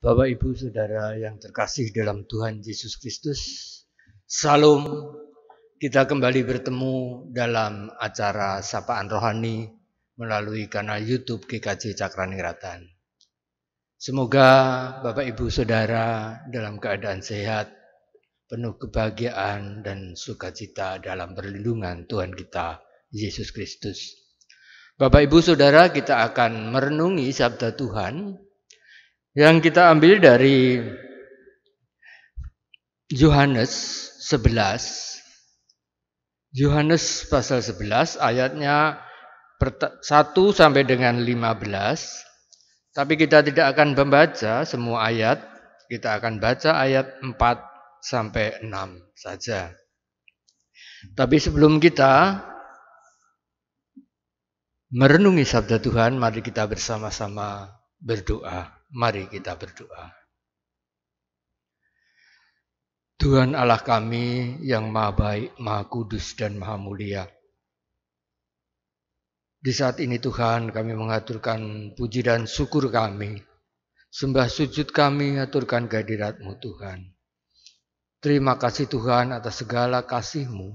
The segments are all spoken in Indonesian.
Bapak, Ibu, Saudara yang terkasih dalam Tuhan Yesus Kristus, Salam. Kita kembali bertemu dalam acara Sapaan Rohani melalui kanal YouTube GKJ Cakraningrat. Semoga Bapak, Ibu, Saudara dalam keadaan sehat, penuh kebahagiaan dan sukacita dalam perlindungan Tuhan kita, Yesus Kristus. Bapak, Ibu, Saudara, kita akan merenungi sabda Tuhan yang kita ambil dari Yohanes 11. Yohanes pasal 11 ayatnya 1 sampai dengan 15. Tapi kita tidak akan membaca semua ayat, kita akan baca ayat 4 sampai 6 saja. Tapi sebelum kita merenungi sabda Tuhan, mari kita bersama-sama berdoa. Mari kita berdoa. Tuhan Allah kami yang maha baik, maha kudus dan maha mulia. Di saat ini Tuhan kami mengaturkan puji dan syukur kami. Sembah sujud kami aturkan kehadirat-Mu Tuhan. Terima kasih Tuhan atas segala kasih-Mu,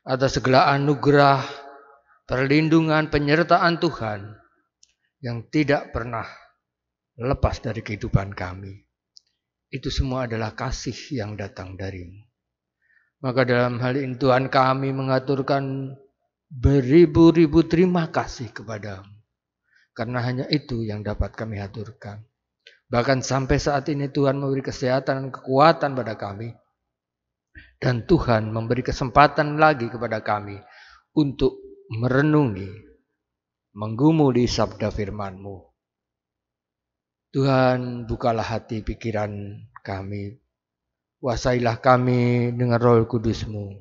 atas segala anugerah, perlindungan, penyertaan Tuhan yang tidak pernah lepas dari kehidupan kami. Itu semua adalah kasih yang datang dari-Mu. Maka dalam hal ini Tuhan kami mengaturkan beribu-ribu terima kasih kepada-Mu. Karena hanya itu yang dapat kami aturkan. Bahkan sampai saat ini Tuhan memberi kesehatan dan kekuatan pada kami. Dan Tuhan memberi kesempatan lagi kepada kami untuk merenungi, menggumuli sabda firman-Mu. Tuhan, bukalah hati pikiran kami. Kuasailah kami dengan Roh Kudus-Mu.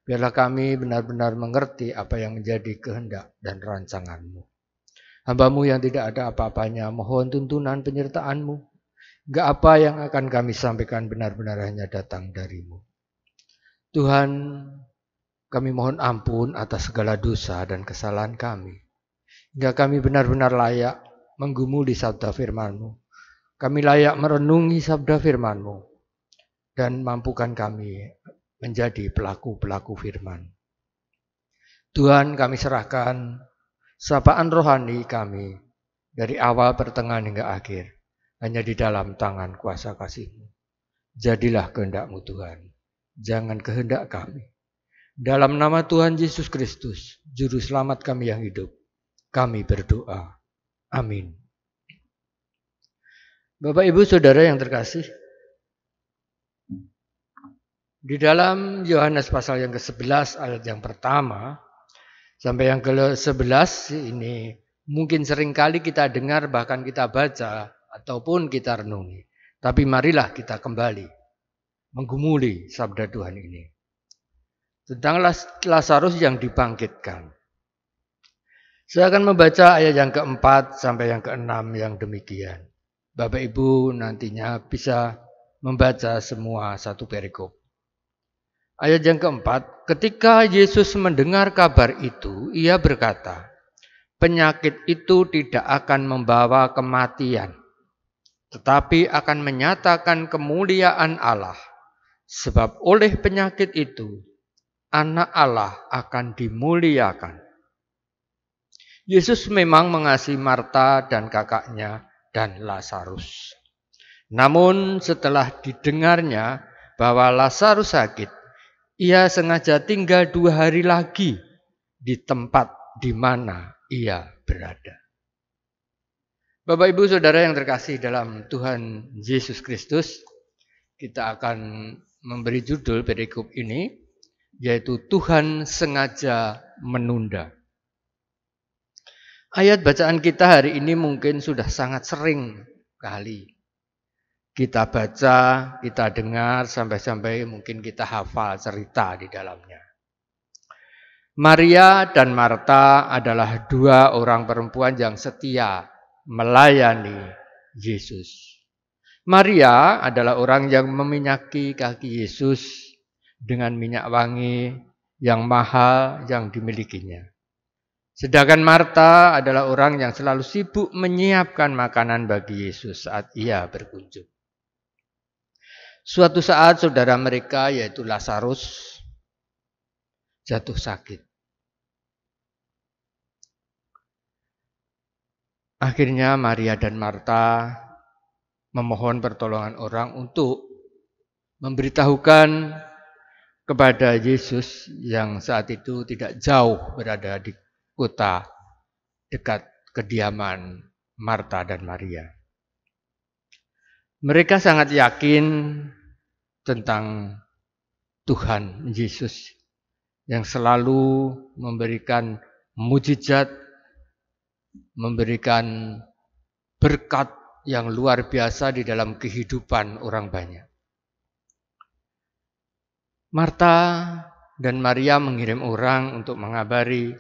Biarlah kami benar-benar mengerti apa yang menjadi kehendak dan rancangan-Mu. Hamba-Mu yang tidak ada apa-apanya, mohon tuntunan penyertaan-Mu. Enggak apa yang akan kami sampaikan benar-benar hanya datang dari-Mu. Tuhan, kami mohon ampun atas segala dosa dan kesalahan kami. Hingga kami benar-benar layak menggumuli sabda firman-Mu. Kami layak merenungi sabda firman-Mu. Dan mampukan kami menjadi pelaku-pelaku firman. Tuhan, kami serahkan sapaan rohani kami dari awal, pertengahan hingga akhir. Hanya di dalam tangan kuasa kasih-Mu. Jadilah kehendak-Mu Tuhan. Jangan kehendak kami. Dalam nama Tuhan Yesus Kristus, Juru Selamat kami yang hidup, kami berdoa. Amin. Bapak, Ibu, Saudara yang terkasih, di dalam Yohanes pasal yang ke-11 ayat yang pertama sampai yang ke-11 ini mungkin seringkali kita dengar, bahkan kita baca ataupun kita renungi. Tapi marilah kita kembali menggumuli sabda Tuhan ini tentang Lazarus yang dibangkitkan. Saya akan membaca ayat yang ke-4 sampai yang ke-6 yang demikian. Bapak Ibu nantinya bisa membaca semua satu perikop. Ayat yang ke-4, ketika Yesus mendengar kabar itu, ia berkata, penyakit itu tidak akan membawa kematian, tetapi akan menyatakan kemuliaan Allah. Sebab oleh penyakit itu, anak Allah akan dimuliakan. Yesus memang mengasihi Marta dan kakaknya dan Lazarus. Namun setelah didengarnya bahwa Lazarus sakit, ia sengaja tinggal 2 hari lagi di tempat di mana ia berada. Bapak, Ibu, Saudara yang terkasih dalam Tuhan Yesus Kristus, kita akan memberi judul perikop ini, yaitu Tuhan sengaja menunda. Ayat bacaan kita hari ini mungkin sudah sangat sering kali kita baca, kita dengar, sampai-sampai mungkin kita hafal cerita di dalamnya. Maria dan Marta adalah 2 orang perempuan yang setia melayani Yesus. Maria adalah orang yang meminyaki kaki Yesus dengan minyak wangi yang mahal yang dimilikinya. Sedangkan Marta adalah orang yang selalu sibuk menyiapkan makanan bagi Yesus saat ia berkunjung. Suatu saat saudara mereka yaitu Lazarus jatuh sakit. Akhirnya Maria dan Marta memohon pertolongan orang untuk memberitahukan kepada Yesus yang saat itu tidak jauh berada di kota dekat kediaman Marta dan Maria. Mereka sangat yakin tentang Tuhan Yesus yang selalu memberikan mujizat, memberikan berkat yang luar biasa di dalam kehidupan orang banyak. Marta dan Maria mengirim orang untuk mengabari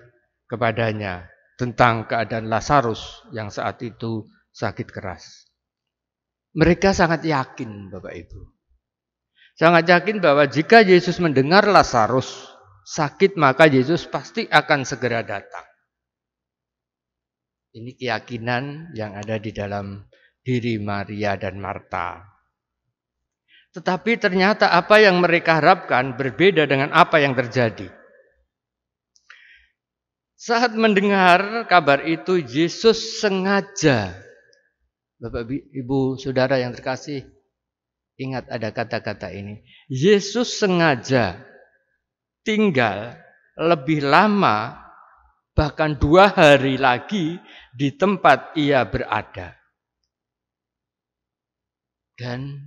kepadanya tentang keadaan Lazarus yang saat itu sakit keras. Mereka sangat yakin, Bapak Ibu. Sangat yakin bahwa jika Yesus mendengar Lazarus sakit, maka Yesus pasti akan segera datang. Ini keyakinan yang ada di dalam diri Maria dan Marta. Tetapi ternyata apa yang mereka harapkan berbeda dengan apa yang terjadi. Saat mendengar kabar itu, Yesus sengaja, Bapak Ibu Saudara yang terkasih, ingat ada kata-kata ini. Yesus sengaja tinggal lebih lama, bahkan 2 hari lagi di tempat ia berada. Dan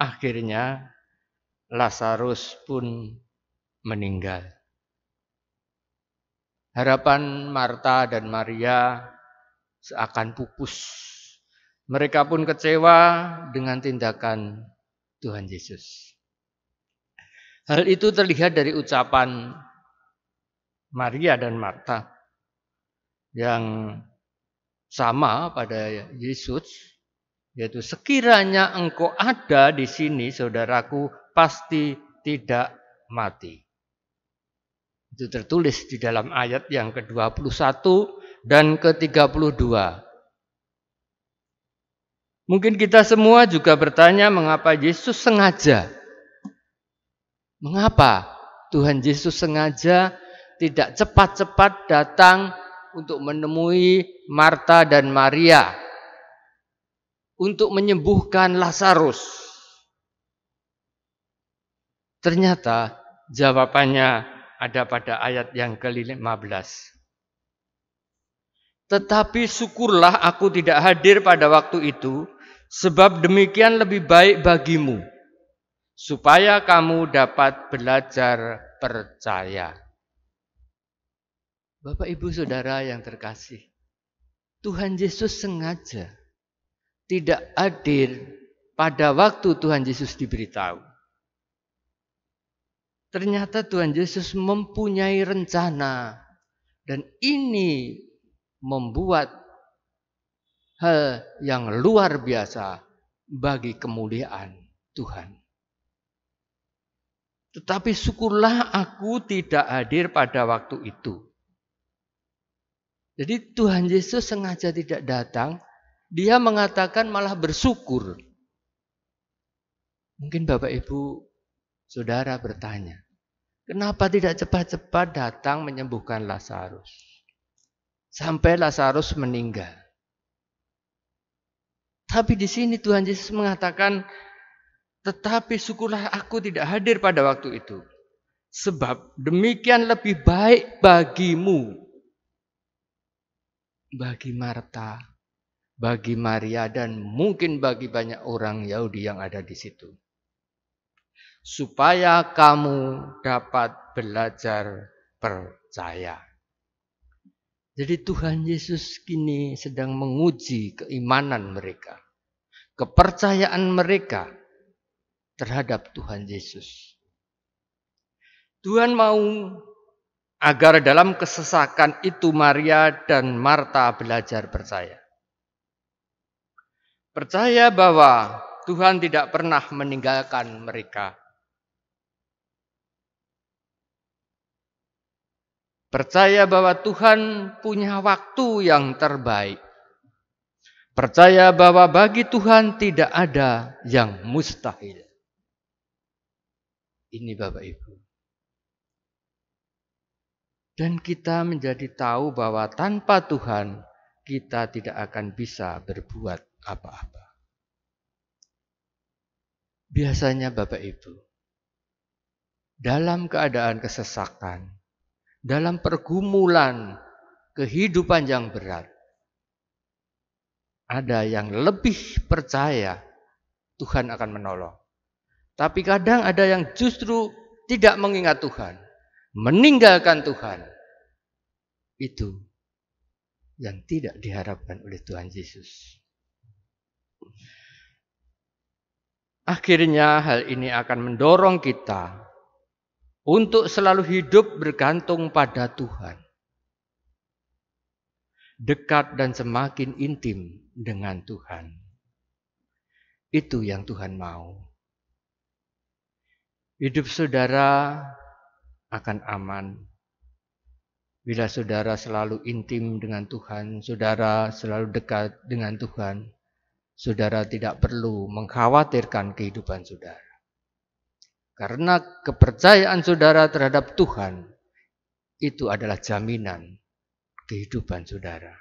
akhirnya Lazarus pun meninggal. Harapan Marta dan Maria seakan pupus. Mereka pun kecewa dengan tindakan Tuhan Yesus. Hal itu terlihat dari ucapan Maria dan Marta yang sama pada Yesus, yaitu sekiranya engkau ada di sini, saudaraku pasti tidak mati. Itu tertulis di dalam ayat yang ke-21 dan ke-32. Mungkin kita semua juga bertanya mengapa Yesus sengaja. Mengapa Tuhan Yesus sengaja tidak cepat-cepat datang untuk menemui Marta dan Maria untuk menyembuhkan Lazarus? Ternyata jawabannya ada pada ayat yang ke-15. Tetapi syukurlah aku tidak hadir pada waktu itu, sebab demikian lebih baik bagimu, supaya kamu dapat belajar percaya. Bapak Ibu Saudara yang terkasih, Tuhan Yesus sengaja tidak hadir pada waktu Tuhan Yesus diberitahu. Ternyata Tuhan Yesus mempunyai rencana, dan ini membuat hal yang luar biasa bagi kemuliaan Tuhan. Tetapi syukurlah aku tidak hadir pada waktu itu. Jadi Tuhan Yesus sengaja tidak datang, dia mengatakan malah bersyukur. Mungkin Bapak Ibu Saudara bertanya, kenapa tidak cepat-cepat datang menyembuhkan Lazarus? Sampai Lazarus meninggal. Tapi di sini Tuhan Yesus mengatakan, tetapi syukurlah aku tidak hadir pada waktu itu. Sebab demikian lebih baik bagimu. Bagi Marta, bagi Maria, dan mungkin bagi banyak orang Yahudi yang ada di situ. Supaya kamu dapat belajar percaya. Jadi Tuhan Yesus kini sedang menguji keimanan mereka, kepercayaan mereka terhadap Tuhan Yesus. Tuhan mau agar dalam kesesakan itu Maria dan Marta belajar percaya. Percaya bahwa Tuhan tidak pernah meninggalkan mereka. Percaya bahwa Tuhan punya waktu yang terbaik. Percaya bahwa bagi Tuhan tidak ada yang mustahil. Ini Bapak Ibu. Dan kita menjadi tahu bahwa tanpa Tuhan kita tidak akan bisa berbuat apa-apa. Biasanya Bapak Ibu, dalam keadaan kesesakan, dalam pergumulan kehidupan yang berat, ada yang lebih percaya Tuhan akan menolong. Tapi kadang ada yang justru tidak mengingat Tuhan, meninggalkan Tuhan. Itu yang tidak diharapkan oleh Tuhan Yesus. Akhirnya hal ini akan mendorong kita untuk selalu hidup bergantung pada Tuhan. Dekat dan semakin intim dengan Tuhan. Itu yang Tuhan mau. Hidup saudara akan aman. Bila saudara selalu intim dengan Tuhan, saudara selalu dekat dengan Tuhan, saudara tidak perlu mengkhawatirkan kehidupan saudara. Karena kepercayaan saudara terhadap Tuhan, itu adalah jaminan kehidupan saudara.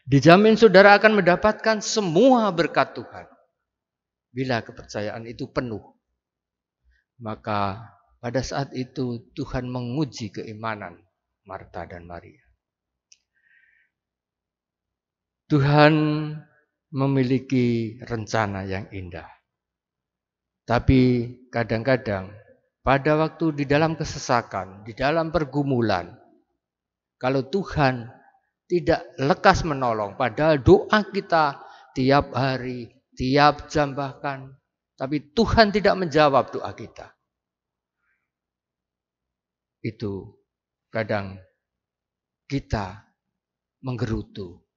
Dijamin saudara akan mendapatkan semua berkat Tuhan. Bila kepercayaan itu penuh, maka pada saat itu Tuhan menguji keimanan Marta dan Maria. Tuhan memiliki rencana yang indah. Tapi kadang-kadang pada waktu di dalam kesesakan, di dalam pergumulan, kalau Tuhan tidak lekas menolong, padahal doa kita tiap hari, tiap jam bahkan, tapi Tuhan tidak menjawab doa kita. Itu kadang kita menggerutu.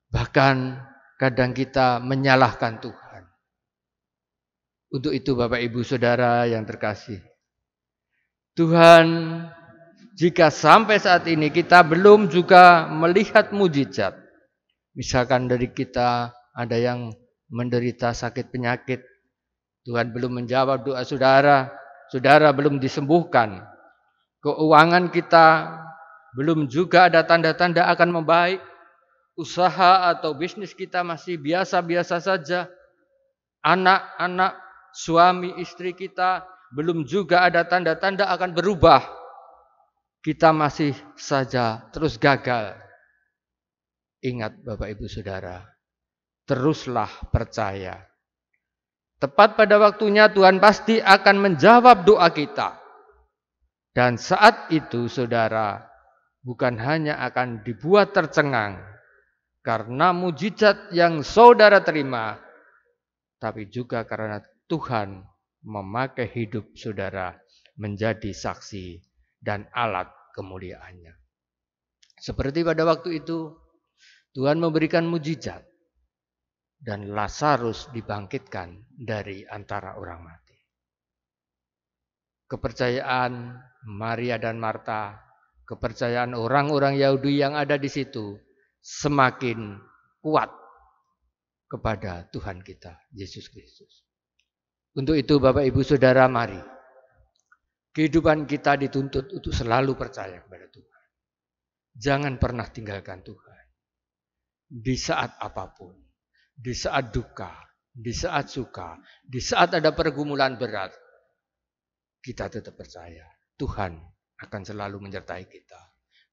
Bahkan kadang kita menyalahkan Tuhan. Untuk itu Bapak Ibu Saudara yang terkasih, Tuhan, jika sampai saat ini kita belum juga melihat mujizat, misalkan dari kita ada yang menderita sakit penyakit, Tuhan belum menjawab doa saudara, saudara belum disembuhkan, keuangan kita belum juga ada tanda-tanda akan membaik, usaha atau bisnis kita masih biasa-biasa saja, anak-anak, suami, istri kita belum juga ada tanda-tanda akan berubah, kita masih saja terus gagal. Ingat Bapak Ibu Saudara, teruslah percaya. Tepat pada waktunya Tuhan pasti akan menjawab doa kita. Dan saat itu saudara, bukan hanya akan dibuat tercengang karena mujizat yang saudara terima, tapi juga karena Tuhan memakai hidup saudara menjadi saksi dan alat kemuliaannya. Seperti pada waktu itu, Tuhan memberikan mujizat dan Lazarus dibangkitkan dari antara orang mati. Kepercayaan Maria dan Marta, kepercayaan orang-orang Yahudi yang ada di situ semakin kuat kepada Tuhan kita, Yesus Kristus. Untuk itu Bapak Ibu Saudara, mari kehidupan kita dituntut untuk selalu percaya kepada Tuhan. Jangan pernah tinggalkan Tuhan. Di saat apapun, di saat duka, di saat suka, di saat ada pergumulan berat, kita tetap percaya Tuhan akan selalu menyertai kita.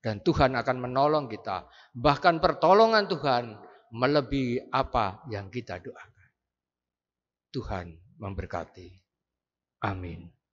Dan Tuhan akan menolong kita. Bahkan pertolongan Tuhan melebihi apa yang kita doakan. Tuhan memberkati. Amin.